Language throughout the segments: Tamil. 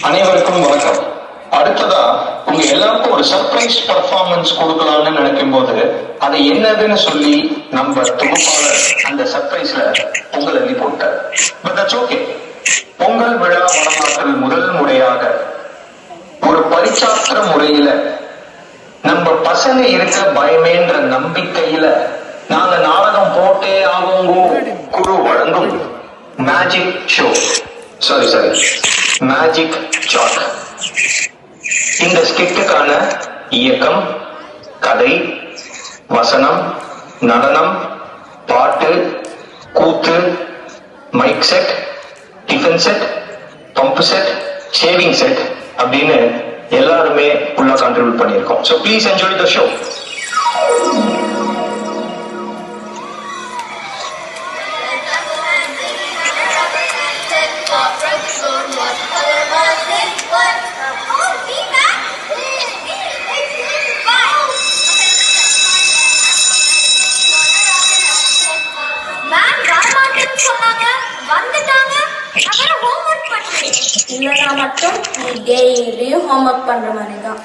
அனைவருக்கும் வணக்கம். அடுத்ததா உங்க எல்லாருக்கும் ஒரு சர்ப்ரைஸ் பர்ஃபார்மன்ஸ் கொடுக்கலாம்னு நினைக்கும் போது அதை என்னதுன்னு சொல்லி நம்ம தொகுப்பாளர் அந்த சர்ப்ரைஸ்ல பொங்கல் எழுதி போட்டார். But that's okay. பொங்கல் விழா வரலாற்றில் முதல் முறையாக ஒரு பரிச்சாத்திர முறையில நம்ம பசங்க இருக்க பயமேன்ற நம்பிக்கையில நாங்க நாடகம் போட்டே ஆகுங்கோ குழு வழங்கும் மேஜிக் ஷோ சாரி மேஜிக் சாக். இந்த ஸ்கிட்டுக்கான இயக்கம், கதை, வசனம், நடனம், பாட்டு, கூத்து, mic set, tiffin set, pump set, shaving set அப்படின்னு எல்லாருமே உள்ள கான்ட்ரிபியூட் பண்ணியிருக்கோம். So please enjoy the show. இல்லைனா மட்டும் நீ டெய்லியும் ஹோம்ஒர்க் பண்ற மாதிரி தான்.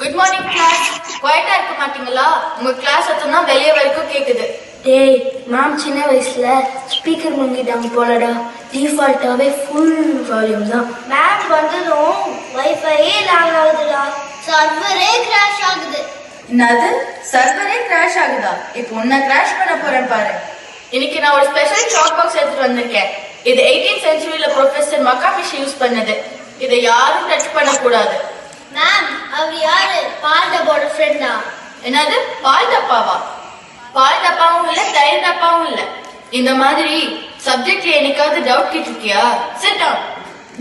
Good morning class. குவைட்டா இருக்க மாட்டீங்களா? உங்க கிளாஸ் எத்தனா வெளியே வரைக்கும் கேக்குது. டேய், மேம் சின்ன வயசுல ஸ்பீக்கர் வாங்கிட்டாங்க போலடா. டிஃபால்ட்டாவே ஃபுல் வால்யூம் தான். மேம் வந்ததும் வைஃபையே லாக் ஆகுதுடா. சர்வரே கிராஷ் ஆகுது. என்னது? சர்வரே கிராஷ் ஆகுதா? இப்போ உன்னை கிராஷ் பண்ண போறேன் பாரு. இன்னைக்கு நான் ஒரு ஸ்பெஷல் சாக் பாக்ஸ் எடுத்துட்டு வந்திருக்கேன். இது 18th செஞ்சுரியில ப்ரொஃபசர் மக்காஃபிஷ் யூஸ் பண்ணது. இதை யாரும் டச் பண்ண கூடாது. மேம், அவர் யாரு? பால் டப்பாவோட ஃப்ரெண்டா? என்னது? பால் டப்பாவா? பால் டப்பாவும் இல்ல, தயிர் டப்பாவும் இல்ல. இந்த மாதிரி சப்ஜெக்ட்ல என்னைக்காவது டவுட் கேட்டிருக்கியா? Sit down.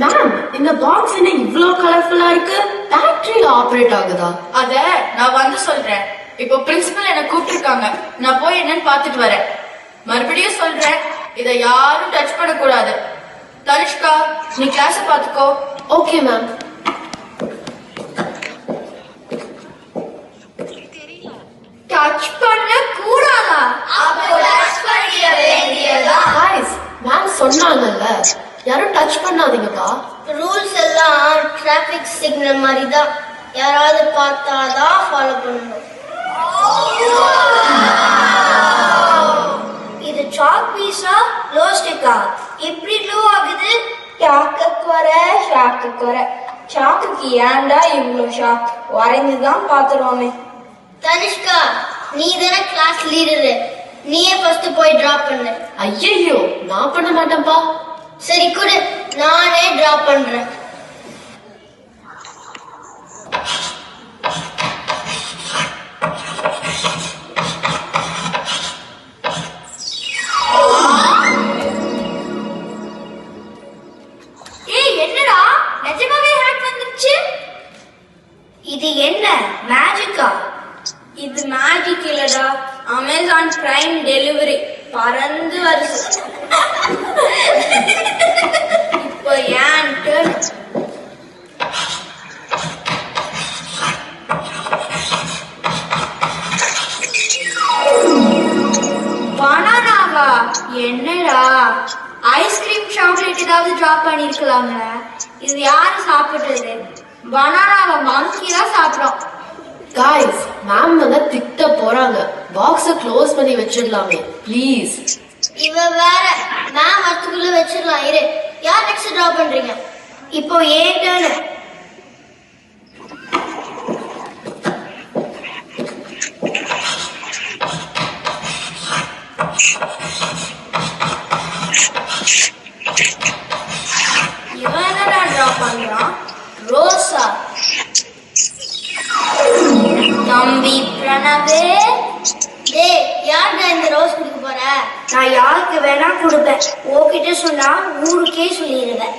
மேம், இந்த பாக்ஸ் என்ன இவ்ளோ கலர்ஃபுல்லா இருக்கு? பேட்டரியில ஆபரேட் ஆகுதா? அத நான் வந்து சொல்றேன். இப்போ பிரின்சிபல் என்ன கூப்பிட்டுருக்காங்க. நான் போய் என்னன்னு பாத்துட்டு வரேன். மறுபடியும் சொல்றேன், இத யாரும் டச் பண்ண கூடாது. தனுஷ்கா, நீ கிளாஸ் பாத்துக்கோ. Okay ma'am. டச் பண்ண கூடாதா? அப்போ டச் பண்ணிய வேண்டியதா? गाइस, மேம் சொன்னாங்கல்ல, யாரும் டச் பண்ணாதீங்கப்பா. ரூல்ஸ் எல்லாம் டிராபிக் சிக்னல் மாதிரி தான். யாராவது பார்த்தாதான் ஃபாலோ பண்ணணும். இது சாக் பீஸா க்ளோ ஸ்டிக்கா? இப்படி க்ளோ ஆகுது. ஷாக்கு குறை. சாக்குக்கு ஏன்டா இவ்வளோ ஷாக்? வரைந்துதான் பாத்துருவோமே. தனுஷ்கா, நீ தானே கிளாஸ் லீடரு. நீயே ஃபர்ஸ்ட் போய் டிராப் பண்ணு. ஐயையோ, நான் பண்ண மாட்டேன்ப்பா. சரி கொடு, நானே டிராப் பண்றேன். என்னடா, நிஜமாவே ஹேக் வந்துருச்சு? இது என்ன மேஜிக்கா? இது மேஜிக் இல்லடா, அமேசான் பிரைம் டெலிவரி பறந்து வருது. இப்போ ஏன் பனானாவா? என்னடா, ஐஸ்கிரீம் சாக்லேட் ஏதாவது டிராப் பண்ணிருக்கலாம்ல. இது யாரு சாப்பிடுறது? பனானாவை மங்கி தான் சாப்பிடும். गाइस, மேம் வந்து திட்ட போறாங்க. பாக்ஸ க்ளோஸ் பண்ணி வச்சிடலாமே ப்ளீஸ். இவ வேற. மேம் வரத்துக்குள்ள வச்சிடலாம். இரு, யார் நெக்ஸ்ட் டிரா பண்றீங்க? இப்போ ஏன் டர்ன். இவன் என்னடா டிரா பண்றான்? ரோசா. தம்பி பிரணவே, டேய், யார்டா இந்த ரோஸ் குடிக்க போற? நான் யாருக்கு வேணா கொடுப்பேன். உன்கிட்ட சொன்னா ஊருக்கே சொல்லிடுவேன்.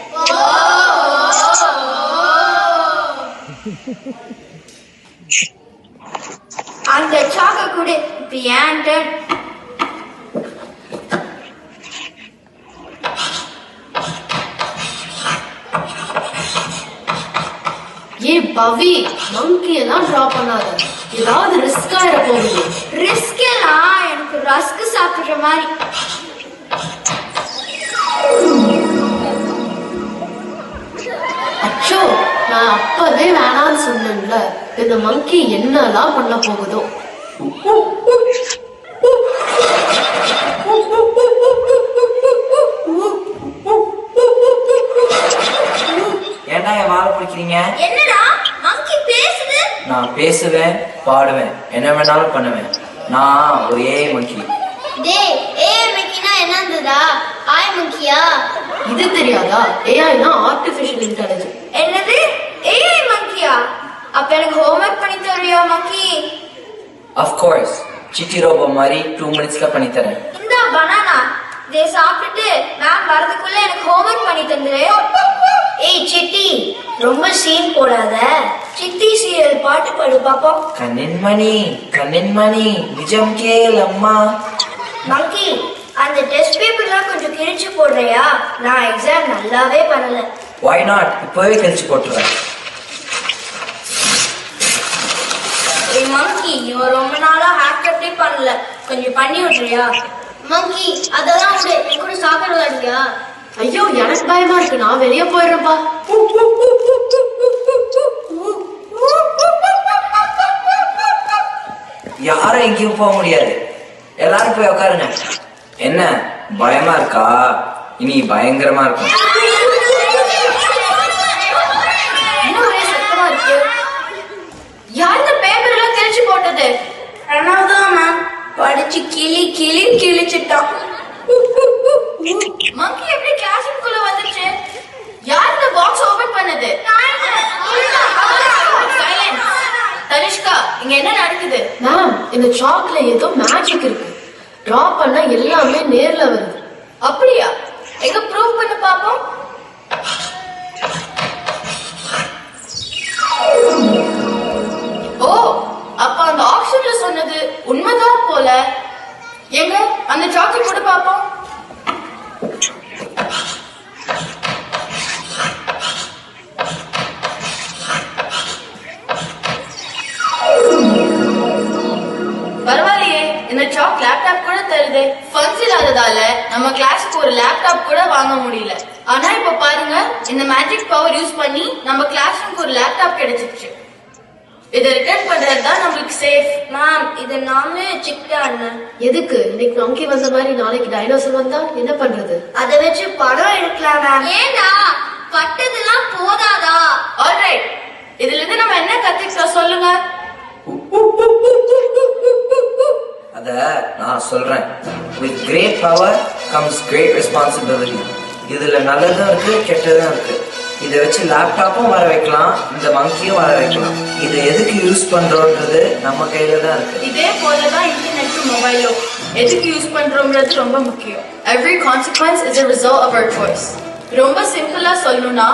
அந்த சாக்க குடு. இப்ப ஏன் டர்ன். ஏ பவி, மங்கி எல்லாம் டிரா பண்ணாத. ஏதாவது ரிஸ்க் ஆயிட போகுது. ரிஸ்க் எல்லாம் எனக்கு ரஸ்க் சாப்பிடுற மாதிரி. அச்சோ, நான் அப்பவே வேணான்னு சொன்னேன்ல. இந்த மங்கி என்னெல்லாம் பண்ண போகுதோ. ஏன்டா என் வாழை பிடிக்கிறீங்க? என்னடா மங்கி பேசுது? நான் பேசுவேன், பாடுவேன், என்ன வேணாலும் பண்ணுவேன். நான் ஒரு ஏஐ மங்கி. டேய், ஏஐ மங்கினா என்னதுடா? ஆய் மங்கியா? இது தெரியாதா? ஏஐனா ஆர்டிஃபிஷியல் இன்டெலிஜென்ஸ். என்னது? ஏஐ மங்கியா? அப்ப எனக்கு ஹோம்வொர்க் பண்ணி தருவியா மங்கி? ஆஃப் கோர்ஸ், சிட்டி ரோபோ மாதிரி 2 மினிட்ஸ்ல பண்ணி தரேன். இந்த பனானா இதை சாப்பிட்டுட்டு நான் வரதுக்குள்ள எனக்கு ஹோம்வொர்க் பண்ணி தந்துரு. ஏய் சிட்டி, ரொம்ப சீன் போடாத. சிட்டி சீரியல் பாட்டு பாடு பாப்போம். கண்ணின்மணி நிஜம் கேள் அம்மா. மங்கி, அந்த டெஸ்ட் பேப்பர்லாம் கொஞ்சம் கிழிச்சு போடுறியா? நான் எக்ஸாம் நல்லாவே பண்ணல. Why not? இப்பவே கழிச்சு போட்டுறேன். ஏய் மங்கி, இவன் ரொம்ப நாளா ஹேக்கப்டே பண்ணல, கொஞ்சம் பண்ணி விட்டுறியா? மங்கி, அதெல்லாம் விடு, என் கூட சாப்பிட விளையாடுறியா? ஐயோ, எனக்கு பயமா இருக்கு. நான் வெளியே போயிடுறேன்ப்பா. யாரும் எங்கேயும் போக முடியாது. எல்லாரும் போய் உட்காருங்க. என்ன பயமா இருக்கா? இனி பயங்கரமா இருக்கும். என்ன ஒரே சத்தமா இருக்கு? யார் இந்த பேப்பர் எல்லாம் கிழிச்சு போட்டது? அனாதான் மேம் படிச்சு கிழிச்சிட்டான். மங்கி எப்படி கிளாஸ் ரூம்குள்ள வந்துச்சு? யார் இந்த பாக்ஸ் ஓபன் பண்ணது? சைலன்ஸ். தனிஷ்கா, இங்க என்ன நடக்குது? மேம், இந்த சாக்ல ஏதோ மேஜிக் இருக்கு. டிரா பண்ணா எல்லாமே நேர்ல வருது. அப்படியா? எங்க ப்ரூவ் பண்ண பாப்போம். ஓ, அப்ப அந்த ஆப்ஷன்ல சொன்னது உண்மைதான் போல. எங்க அந்த சாக்லேட் போட்டு பாப்போம். பரவாயில்லையே, இந்த சாக் லேப்டாப் கூட தருது. ஃபண்ட்ஸ் இல்லாததால நம்ம கிளாஸ்க்கு ஒரு லேப்டாப் கூட வாங்க முடியல. ஆனா இப்ப பாருங்க, இந்த மேஜிக் பவர் யூஸ் பண்ணி நம்ம கிளாஸ் ரூம்க்கு ஒரு லேப்டாப் கிடைச்சிருச்சு. இதை ரிட்டர்ன் பண்றது தான் நம்மளுக்கு சேஃப். மேம், இதை நாமளே வச்சுக்கிட்டாங்க. எதுக்கு? இன்னைக்கு மங்கி வந்த மாதிரி நாளைக்கு டைனோசர் வந்தா என்ன பண்றது? அதை வச்சு படம் எடுக்கலாம் மேம். ஏண்டா பட்டதெல்லாம் போதாதா? ஆல்ரைட், இதுல இருந்து நம்ம என்ன கத்துக்கிட்டோம் சொல்லுங்க. அத நான் சொல்றேன். With great power comes great responsibility. இதுல நல்லதும் இருக்கு, கெட்டதும் இருக்கு. இதை வச்சு லேப்டாப்பும் வர வைக்கலாம், இந்த மங்கியும் வர வைக்கலாம். இதை எதுக்கு யூஸ் பண்றோம்ன்றது நம்ம கையில தான் இருக்கு. இதே போலதான் இன்டர்நெட்டும் மொபைலும் எதுக்கு யூஸ் பண்றோம்ன்றது ரொம்ப முக்கியம். Every consequence is a result of our choice. ரொம்ப சிம்பிளா சொல்லணும்னா